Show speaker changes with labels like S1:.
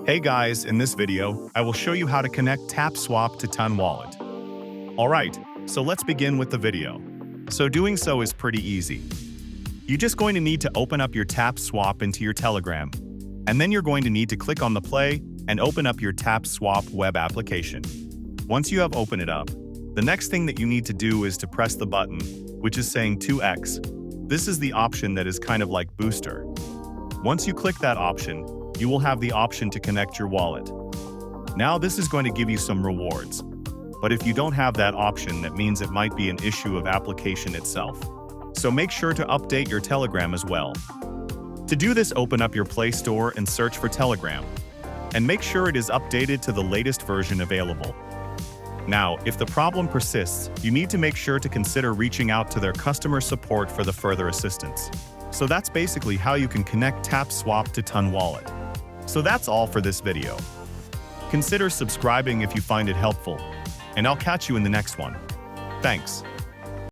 S1: Hey guys, in this video, I will show you how to connect Tapswap to Ton Wallet. Alright, so let's begin with the video. So doing so is pretty easy. You're just going to need to open up your Tapswap into your Telegram, and then you're going to need to click on the play and open up your Tapswap web application. Once you have opened it up, the next thing that you need to do is to press the button, which is saying 2x. This is the option that is kind of like booster. Once you click that option, you will have the option to connect your wallet. Now this is going to give you some rewards. But if you don't have that option, that means it might be an issue of application itself. So make sure to update your Telegram as well. To do this, open up your Play Store and search for Telegram. And make sure it is updated to the latest version available. Now, if the problem persists, you need to make sure to consider reaching out to their customer support for the further assistance. So that's basically how you can connect Tapswap to Ton Wallet. So that's all for this video. Consider subscribing if you find it helpful, and I'll catch you in the next one. Thanks.